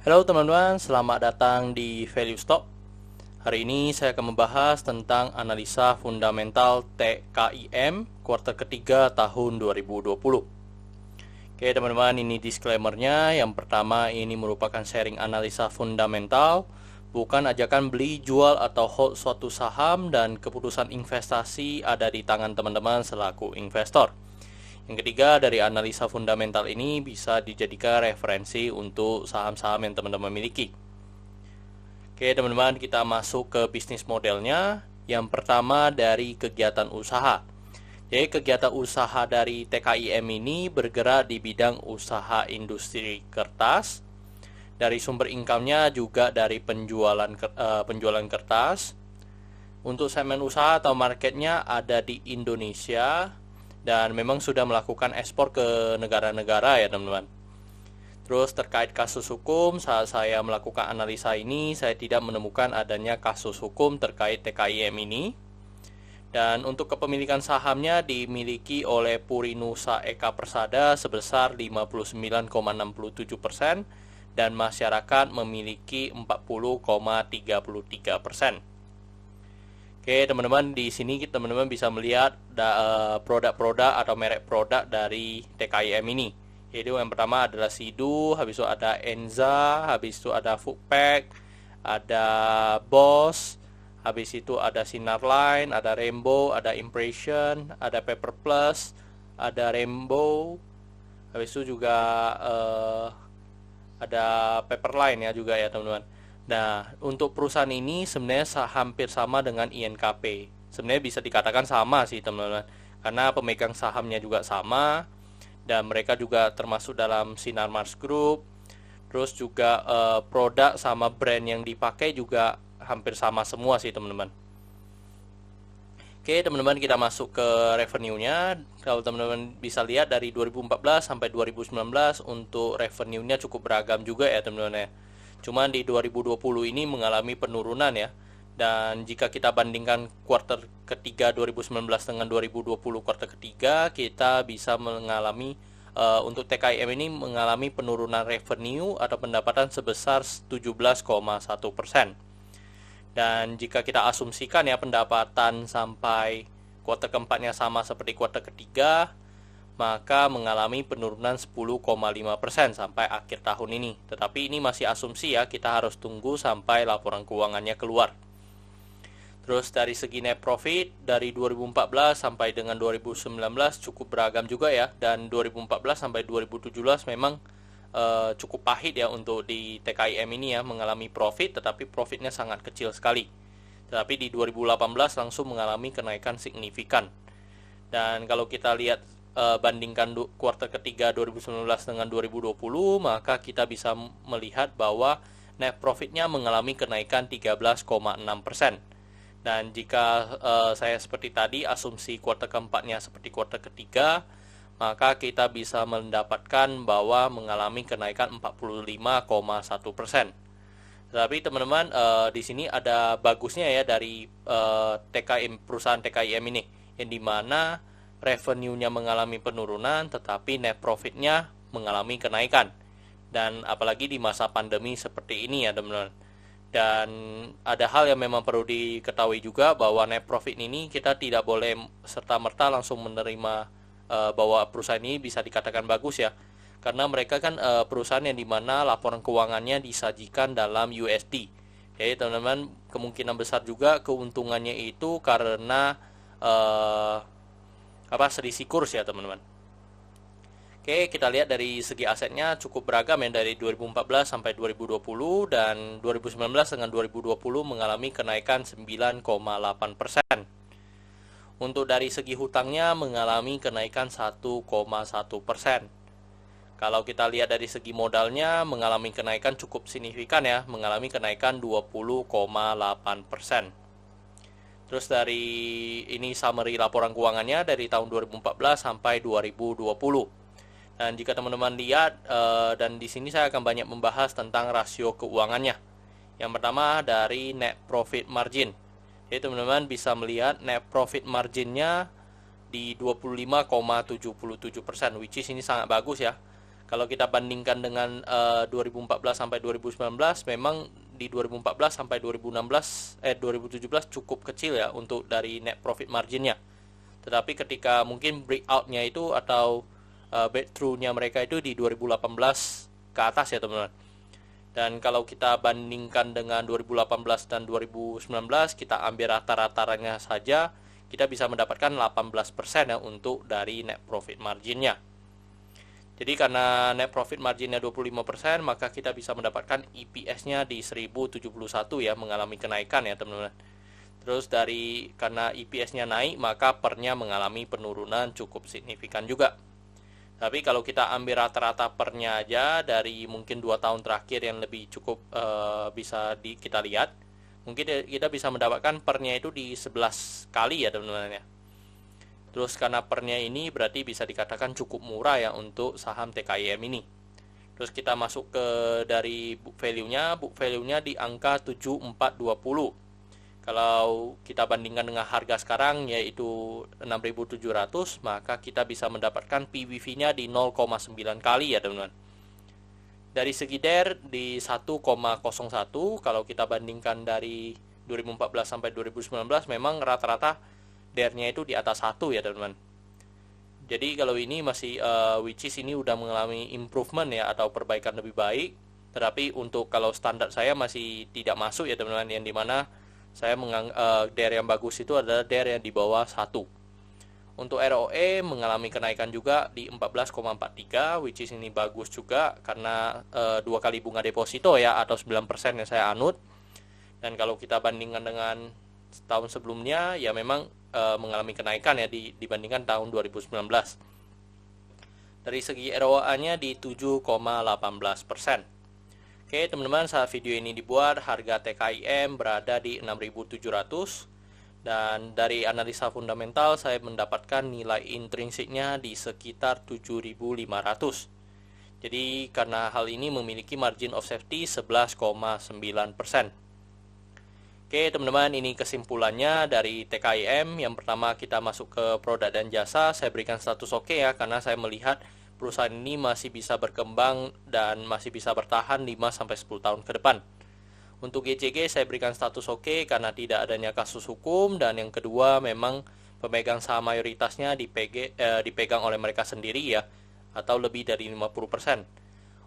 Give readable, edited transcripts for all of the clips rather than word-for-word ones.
Halo teman-teman, selamat datang di Value Stock. Hari ini saya akan membahas tentang analisa fundamental TKIM kuartal ketiga tahun 2020. Oke teman-teman, ini disclaimernya. Yang pertama, ini merupakan sharing analisa fundamental, bukan ajakan beli, jual, atau hold suatu saham, dan keputusan investasi ada di tangan teman-teman selaku investor. Yang ketiga, dari analisa fundamental ini bisa dijadikan referensi untuk saham-saham yang teman-teman miliki. Oke teman-teman, kita masuk ke bisnis modelnya. Yang pertama dari kegiatan usaha. Jadi kegiatan usaha dari TKIM ini bergerak di bidang usaha industri kertas. Dari sumber income-nya juga dari penjualan kertas. Untuk segmen usaha atau marketnya ada di Indonesia, dan memang sudah melakukan ekspor ke negara-negara ya teman-teman. Terus terkait kasus hukum, saat saya melakukan analisa ini, saya tidak menemukan adanya kasus hukum terkait TKIM ini. Dan untuk kepemilikan sahamnya dimiliki oleh Purinusa Eka Persada sebesar 59,67% dan masyarakat memiliki 40,33%. Oke teman-teman, di sini teman-teman bisa melihat produk-produk atau merek produk dari TKIM ini. Jadi yang pertama adalah Sidu, habis itu ada Enza, habis itu ada Foodpack, ada Boss, habis itu ada Sinarline, ada Rainbow, ada Impression, ada Paper Plus, ada Rainbow, habis itu juga ada Paperline ya juga ya teman-teman. Nah, untuk perusahaan ini sebenarnya hampir sama dengan INKP. Sebenarnya bisa dikatakan sama sih teman-teman, karena pemegang sahamnya juga sama, dan mereka juga termasuk dalam Sinarmas Group. Terus juga produk sama brand yang dipakai juga hampir sama semua sih teman-teman. Oke teman-teman, kita masuk ke revenue-nya. Kalau teman-teman bisa lihat dari 2014 sampai 2019 untuk revenue-nya cukup beragam juga ya teman-teman ya. Cuman di 2020 ini mengalami penurunan ya. Dan jika kita bandingkan kuartal ketiga 2019 dengan 2020 kuartal ketiga, kita bisa mengalami untuk TKIM ini mengalami penurunan revenue atau pendapatan sebesar 17,1%. Dan jika kita asumsikan ya pendapatan sampai kuartal keempatnya sama seperti kuartal ketiga, maka mengalami penurunan 10,5% sampai akhir tahun ini. Tetapi ini masih asumsi ya, kita harus tunggu sampai laporan keuangannya keluar. Terus dari segi net profit dari 2014 sampai dengan 2019 cukup beragam juga ya, dan 2014 sampai 2017 memang cukup pahit ya untuk di TKIM ini ya, mengalami profit tetapi profitnya sangat kecil sekali. Tetapi di 2018 langsung mengalami kenaikan signifikan. Dan kalau kita lihat bandingkan kuartal ketiga 2019 dengan 2020, maka kita bisa melihat bahwa net profitnya mengalami kenaikan 13,6%. Dan jika saya seperti tadi asumsi kuartal keempatnya seperti kuartal ketiga, maka kita bisa mendapatkan bahwa mengalami kenaikan 45,1%. Tapi teman-teman, di sini ada bagusnya ya dari perusahaan TKIM ini, yang dimana revenue-nya mengalami penurunan tetapi net profit-nya mengalami kenaikan. Dan apalagi di masa pandemi seperti ini ya teman-teman. Dan ada hal yang memang perlu diketahui juga, bahwa net profit ini kita tidak boleh serta-merta langsung menerima bahwa perusahaan ini bisa dikatakan bagus ya. Karena mereka kan perusahaan yang dimana laporan keuangannya disajikan dalam USD. Jadi teman-teman, kemungkinan besar juga keuntungannya itu karena selisih kurs ya teman-teman. Oke, kita lihat dari segi asetnya cukup beragam ya, dari 2014 sampai 2020, dan 2019 dengan 2020 mengalami kenaikan 9,8%. Untuk dari segi hutangnya mengalami kenaikan 1,1%. Kalau kita lihat dari segi modalnya mengalami kenaikan cukup signifikan ya, mengalami kenaikan 20,8%. Terus dari ini summary laporan keuangannya dari tahun 2014 sampai 2020. Dan jika teman-teman lihat, dan di sini saya akan banyak membahas tentang rasio keuangannya. Yang pertama dari net profit margin. Jadi teman-teman bisa melihat net profit marginnya di 25,77%, which is ini sangat bagus ya. Kalau kita bandingkan dengan 2014 sampai 2019, memang di 2014 sampai 2017 cukup kecil ya untuk dari net profit marginnya. Tetapi ketika mungkin breakout-nya itu atau breakthrough-nya mereka itu di 2018 ke atas ya teman-teman. Dan kalau kita bandingkan dengan 2018 dan 2019, kita ambil rata-ratanya saja, kita bisa mendapatkan 18% ya untuk dari net profit marginnya. Jadi karena net profit marginnya 25%, maka kita bisa mendapatkan EPS-nya di 1071 ya, mengalami kenaikan ya teman-teman. Terus karena EPS-nya naik, maka pernya mengalami penurunan cukup signifikan juga. Tapi kalau kita ambil rata-rata pernya aja dari mungkin 2 tahun terakhir yang lebih cukup bisa kita lihat, mungkin kita bisa mendapatkan pernya itu di 11 kali ya teman-teman ya. Terus karena pernya ini berarti bisa dikatakan cukup murah ya untuk saham TKIM ini. Terus kita masuk ke dari book value-nya di angka 7420. Kalau kita bandingkan dengan harga sekarang yaitu 6.700, maka kita bisa mendapatkan PBV-nya di 0,9 kali ya teman-teman. Dari segi DER di 1,01, kalau kita bandingkan dari 2014 sampai 2019 memang rata-rata DER-nya itu di atas 1 ya teman-teman. Jadi kalau ini masih which is ini udah mengalami improvement ya atau perbaikan lebih baik. Tetapi untuk kalau standar saya masih tidak masuk ya teman-teman, yang dimana saya DER yang bagus itu adalah DER yang di bawah 1. Untuk ROE mengalami kenaikan juga di 14,43, which is ini bagus juga karena 2 kali bunga deposito ya atau 9% yang saya anut. Dan kalau kita bandingkan dengan tahun sebelumnya ya memang mengalami kenaikan ya dibandingkan tahun 2019. Dari segi ROA-nya di 7,18%. Oke teman-teman, saat video ini dibuat harga TKIM berada di 6.700 dan dari analisa fundamental saya mendapatkan nilai intrinsiknya di sekitar 7.500. Jadi karena hal ini memiliki margin of safety 11,9%. Oke teman-teman, ini kesimpulannya dari TKIM. Yang pertama kita masuk ke produk dan jasa, saya berikan status oke ya, karena saya melihat perusahaan ini masih bisa berkembang dan masih bisa bertahan 5-10 tahun ke depan. Untuk GCG saya berikan status oke karena tidak adanya kasus hukum, dan yang kedua memang pemegang saham mayoritasnya dipegang oleh mereka sendiri ya, atau lebih dari 50%.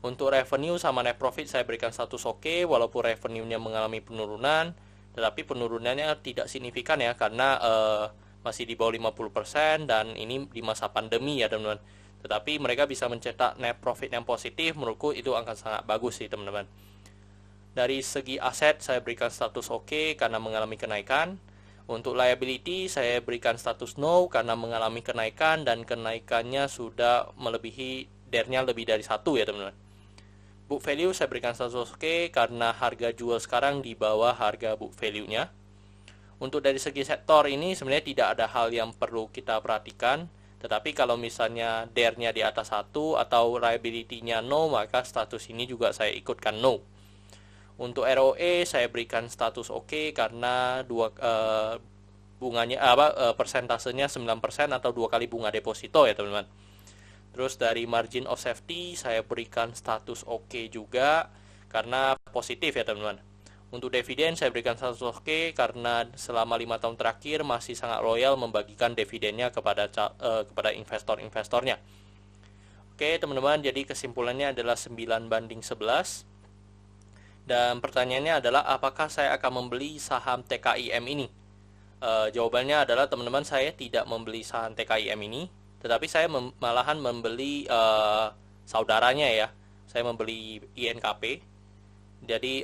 Untuk revenue sama net profit saya berikan status oke, walaupun revenue-nya mengalami penurunan, tetapi penurunannya tidak signifikan ya karena masih di bawah 50% dan ini di masa pandemi ya teman-teman. Tetapi mereka bisa mencetak net profit yang positif, menurutku itu akan sangat bagus sih teman-teman. Dari segi aset saya berikan status oke karena mengalami kenaikan. Untuk liability saya berikan status no karena mengalami kenaikan dan kenaikannya sudah melebihi DER-nya lebih dari 1 ya teman-teman. Book value saya berikan status oke karena harga jual sekarang di bawah harga book value-nya. Untuk dari segi sektor ini sebenarnya tidak ada hal yang perlu kita perhatikan. Tetapi kalau misalnya DER-nya di atas 1 atau liability-nya no, maka status ini juga saya ikutkan no. Untuk ROE saya berikan status oke karena persentasenya 9% atau 2 kali bunga deposito ya teman-teman. Terus dari margin of safety saya berikan status oke juga karena positif ya teman-teman. Untuk dividen saya berikan status oke karena selama 5 tahun terakhir masih sangat loyal membagikan dividennya kepada investor-investornya. Oke teman-teman, jadi kesimpulannya adalah 9:11. Dan pertanyaannya adalah apakah saya akan membeli saham TKIM ini? Jawabannya adalah teman-teman, saya tidak membeli saham TKIM ini. Tetapi saya malahan membeli saudaranya ya. Saya membeli INKP. Jadi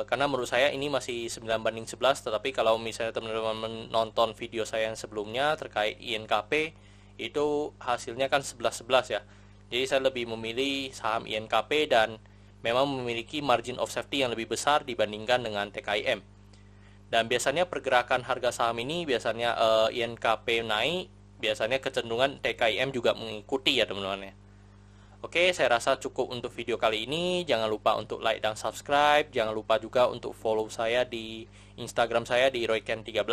karena menurut saya ini masih 9:11. Tetapi kalau misalnya teman-teman menonton video saya yang sebelumnya terkait INKP, itu hasilnya kan 11-11 ya. Jadi saya lebih memilih saham INKP dan memang memiliki margin of safety yang lebih besar dibandingkan dengan TKIM. Dan biasanya pergerakan harga saham ini biasanya INKP naik, biasanya kecenderungan TKIM juga mengikuti ya teman-teman ya. Oke, saya rasa cukup untuk video kali ini. Jangan lupa untuk like dan subscribe. Jangan lupa juga untuk follow saya di Instagram saya di royken13.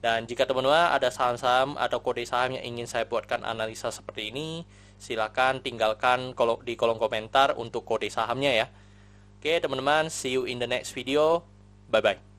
Dan jika teman-teman ada saham-saham atau kode saham yang ingin saya buatkan analisa seperti ini, silakan tinggalkan di kolom komentar untuk kode sahamnya ya. Oke teman-teman, see you in the next video. Bye-bye.